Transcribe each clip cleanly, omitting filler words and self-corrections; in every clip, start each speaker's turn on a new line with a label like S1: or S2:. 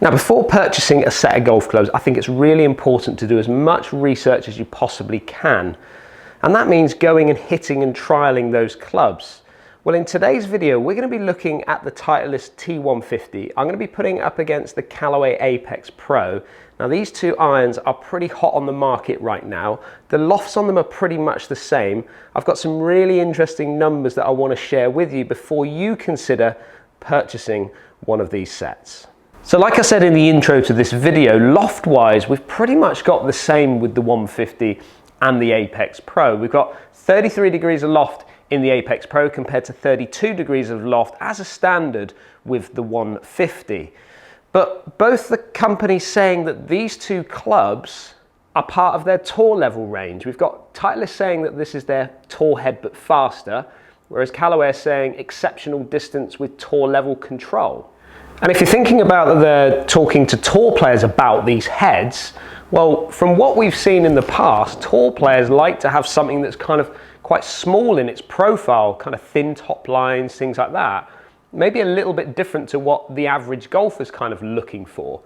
S1: Now, before purchasing a set of golf clubs, I think it's really important to do as much research as you possibly can. And that means going and hitting and trialing those clubs. Well, in today's video, we're going to be looking at the Titleist T150. I'm going to be putting it up against the Callaway Apex Pro. Now, these two irons are pretty hot on the market right now. The lofts on them are pretty much the same. I've got some really interesting numbers that I want to share with you before you consider purchasing one of these sets. So like I said in the intro to this video, loft-wise, we've pretty much got the same with the 150 and the Apex Pro. We've got 33 degrees of loft in the Apex Pro compared to 32 degrees of loft as a standard with the 150. But both the companies saying that these two clubs are part of their tour level range. We've got Titleist saying that this is their tour head but faster, whereas Callaway are saying exceptional distance with tour level control. And if you're thinking about that they're talking to tour players about these heads, well, from what we've seen in the past, tour players like to have something that's kind of quite small in its profile, kind of thin top lines, things like that. Maybe a little bit different to what the average golfer's kind of looking for.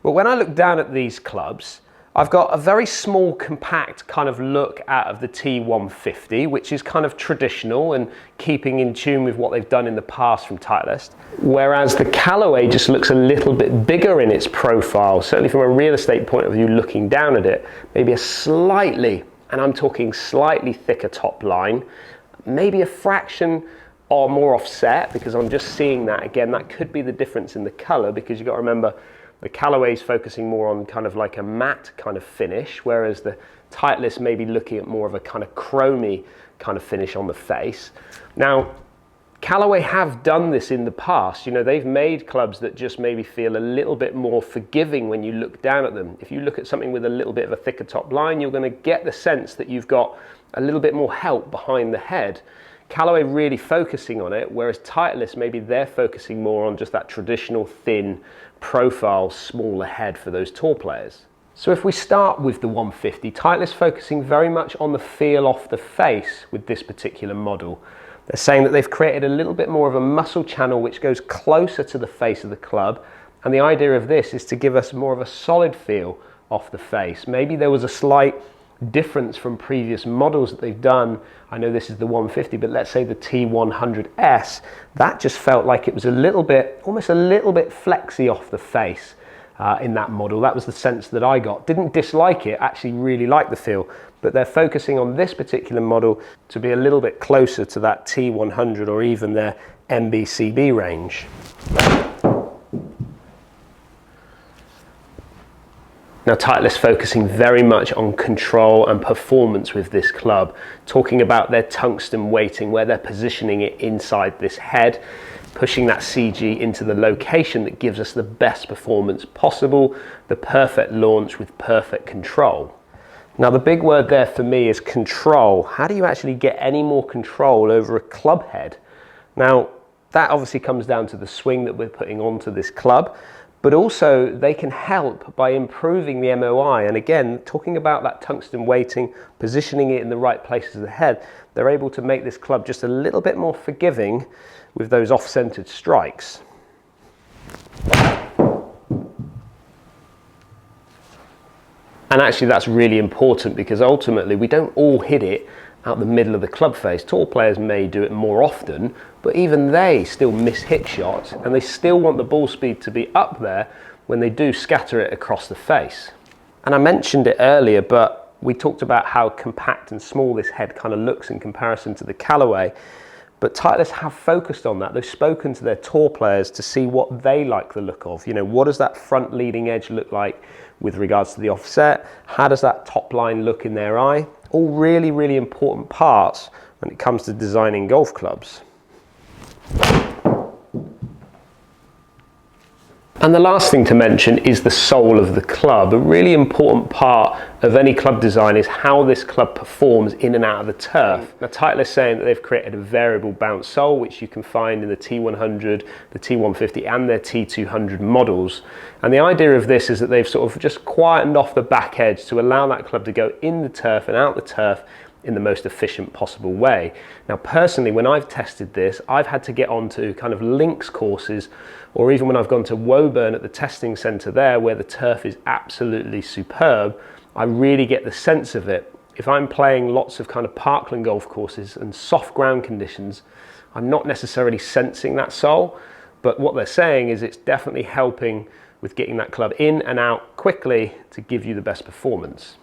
S1: But when I look down at these clubs, I've got a very small, compact kind of look out of the T150, which is kind of traditional and keeping in tune with what they've done in the past from Titleist. Whereas the Callaway just looks a little bit bigger in its profile, certainly from a real estate point of view, looking down at it, maybe a slightly, and I'm talking slightly thicker top line, maybe a fraction or more offset, because I'm just seeing that again. That could be the difference in the color, because you've got to remember the Callaway's focusing more on kind of like a matte kind of finish, whereas the Titleist may be looking at more of a kind of chromy kind of finish on the face. Now, Callaway have done this in the past. You know, they've made clubs that just maybe feel a little bit more forgiving when you look down at them. If you look at something with a little bit of a thicker top line, you're going to get the sense that you've got a little bit more help behind the head. Callaway really focusing on it, whereas Titleist, maybe they're focusing more on just that traditional thin profile, smaller head for those tour players. So if we start with the 150, Titleist focusing very much on the feel off the face with this particular model. They're saying that they've created a little bit more of a muscle channel which goes closer to the face of the club, and the idea of this is to give us more of a solid feel off the face. Maybe there was a slight difference from previous models that they've done. I know this is the 150, but let's say the T100S, that just felt like it was a little bit, almost a little bit flexy off the face in that model. That was the sense that I got. Didn't dislike it, actually really liked the feel, but they're focusing on this particular model to be a little bit closer to that T100 or even their MBCB range. Now, Titleist focusing very much on control and performance with this club, talking about their tungsten weighting, where they're positioning it inside this head, pushing that CG into the location that gives us the best performance possible, the perfect launch with perfect control. Now, the big word there for me is control. How do you actually get any more control over a club head? Now, that obviously comes down to the swing that we're putting onto this club, but also they can help by improving the MOI. And again, talking about that tungsten weighting, positioning it in the right places of the head, they're able to make this club just a little bit more forgiving with those off-centered strikes. And actually that's really important, because ultimately we don't all hit it out the middle of the club face. Tour players may do it more often, but even they still miss hit shots, and they still want the ball speed to be up there when they do scatter it across the face. And I mentioned it earlier, but we talked about how compact and small this head kind of looks in comparison to the Callaway. But Titleist have focused on that. They've spoken to their tour players to see what they like the look of. You know, what does that front leading edge look like with regards to the offset? How does that top line look in their eye? All really, really important parts when it comes to designing golf clubs. And the last thing to mention is the sole of the club. A really important part of any club design is how this club performs in and out of the turf. Now, Titleist saying that they've created a variable bounce sole, which you can find in the T100, the T150 and their T200 models. And the idea of this is that they've sort of just quietened off the back edge to allow that club to go in the turf and out the turf in the most efficient possible way. Now personally, when I've tested this, I've had to get onto kind of links courses, or even when I've gone to Woburn at the testing centre there, where the turf is absolutely superb, I really get the sense of it. If I'm playing lots of kind of parkland golf courses and soft ground conditions, I'm not necessarily sensing that sole, but what they're saying is it's definitely helping with getting that club in and out quickly to give you the best performance.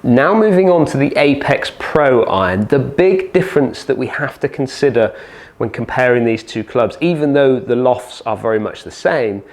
S1: Now moving on to the Apex Pro iron, the big difference that we have to consider when comparing these two clubs, even though the lofts are very much the same,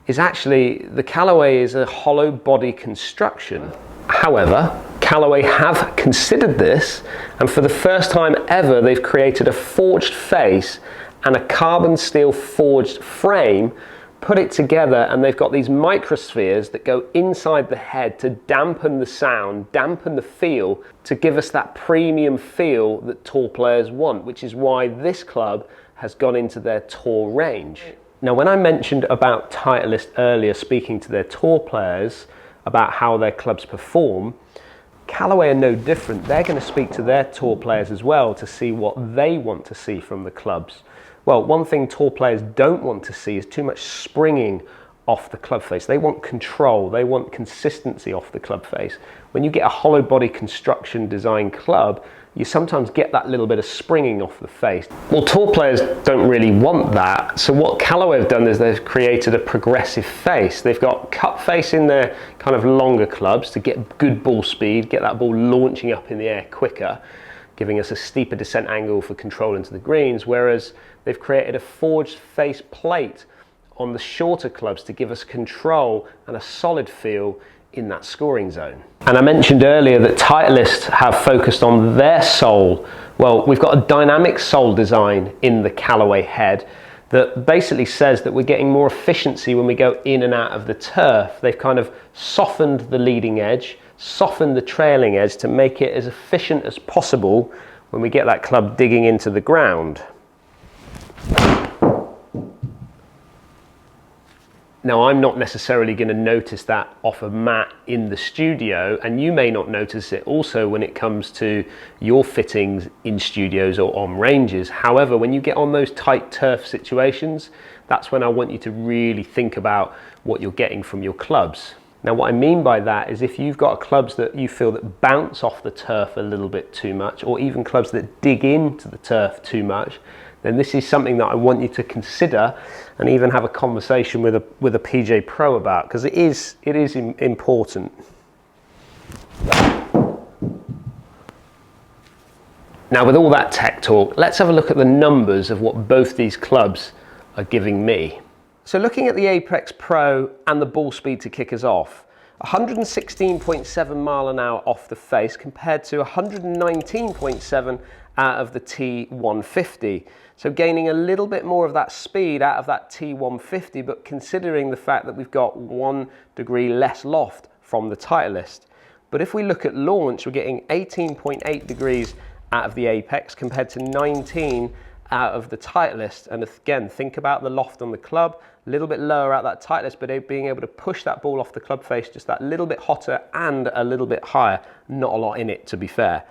S1: is actually the Callaway is a hollow body construction. However, Callaway have considered this, and for the first time ever, they've created a forged face and a carbon steel forged frame, put it together, and they've got these microspheres that go inside the head to dampen the sound, dampen the feel, to give us that premium feel that tour players want, which is why this club has gone into their tour range. Now, when I mentioned about Titleist earlier, speaking to their tour players about how their clubs perform, Callaway are no different. They're going to speak to their tour players as well to see what they want to see from the clubs. Well, one thing tour players don't want to see is too much springing off the club face. They want control, they want consistency off the club face. When you get a hollow body construction design club, you sometimes get that little bit of springing off the face. Well, tour players don't really want that, so what Callaway have done is they've created a progressive face. They've got cut face in their kind of longer clubs to get good ball speed, get that ball launching up in the air quicker, giving us a steeper descent angle for control into the greens, whereas they've created a forged face plate on the shorter clubs to give us control and a solid feel in that scoring zone. And I mentioned earlier that Titleist have focused on their sole. Well, we've got a dynamic sole design in the Callaway head that basically says that we're getting more efficiency when we go in and out of the turf. They've kind of softened the leading edge, soften the trailing edge to make it as efficient as possible when we get that club digging into the ground. Now, I'm not necessarily going to notice that off a mat in the studio, and you may not notice it also when it comes to your fittings in studios or on ranges. However, when you get on those tight turf situations, that's when I want you to really think about what you're getting from your clubs. Now, what I mean by that is if you've got clubs that you feel that bounce off the turf a little bit too much, or even clubs that dig into the turf too much, then this is something that I want you to consider and even have a conversation with a PJ Pro about, because it is important. Now, with all that tech talk, let's have a look at the numbers of what both these clubs are giving me. So looking at the Apex Pro and the ball speed to kick us off, 116.7 mile an hour off the face compared to 119.7 out of the T150. So gaining a little bit more of that speed out of that T150, but considering the fact that we've got 1 degree less loft from the Titleist. But if we look at launch, we're getting 18.8 degrees out of the Apex compared to 19 out of the Titleist. And again, think about the loft on the club, a little bit lower out that Titleist, but being able to push that ball off the club face just that little bit hotter and a little bit higher. Not a lot in it, to be fair.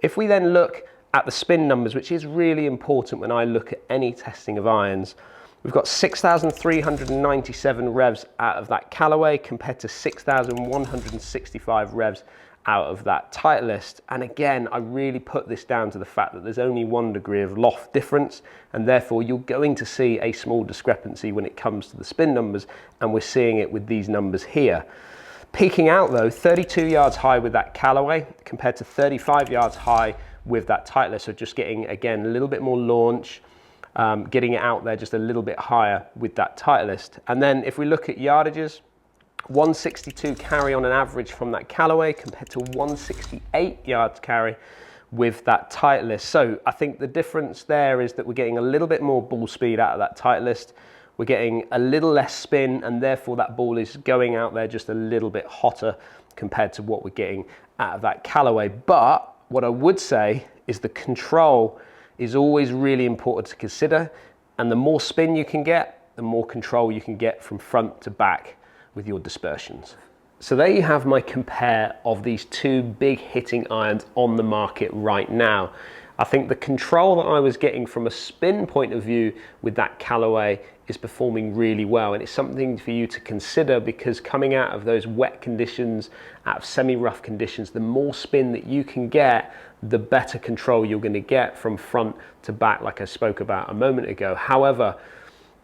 S1: If we then look at the spin numbers, which is really important when I look at any testing of irons, we've got 6,397 revs out of that Callaway compared to 6,165 revs out of that Titleist. And again, I really put this down to the fact that there's only 1 degree of loft difference, and therefore you're going to see a small discrepancy when it comes to the spin numbers, and we're seeing it with these numbers here. Peaking out though, 32 yards high with that Callaway compared to 35 yards high with that Titleist. So just getting, again, a little bit more launch, getting it out there just a little bit higher with that Titleist. And then if we look at yardages, 162 carry on an average from that Callaway compared to 168 yards carry with that Titleist. So I think the difference there is that we're getting a little bit more ball speed out of that Titleist. We're getting a little less spin, and therefore that ball is going out there just a little bit hotter compared to what we're getting out of that Callaway. But what I would say is the control is always really important to consider, and the more spin you can get, the more control you can get from front to back with your dispersions. So there you have my compare of these two big hitting irons on the market right now. I think the control that I was getting from a spin point of view with that Callaway is performing really well, and it's something for you to consider, because coming out of those wet conditions, out of semi-rough conditions, the more spin that you can get, the better control you're going to get from front to back, like I spoke about a moment ago. However,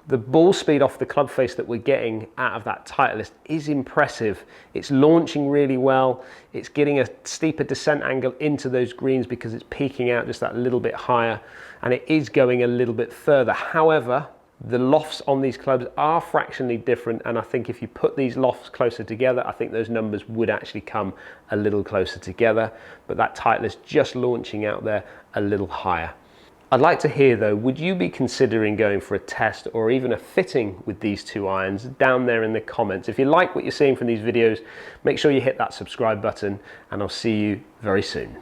S1: the ball speed off the club face that we're getting out of that Titleist is impressive. It's launching really well. It's getting a steeper descent angle into those greens because it's peaking out just that little bit higher, and it is going a little bit further. However, the lofts on these clubs are fractionally different, and I think if you put these lofts closer together, I think those numbers would actually come a little closer together. But that Titleist just launching out there a little higher. I'd like to hear though, would you be considering going for a test or even a fitting with these two irons? Down there in the comments. If you like what you're seeing from these videos, make sure you hit that subscribe button, and I'll see you very soon.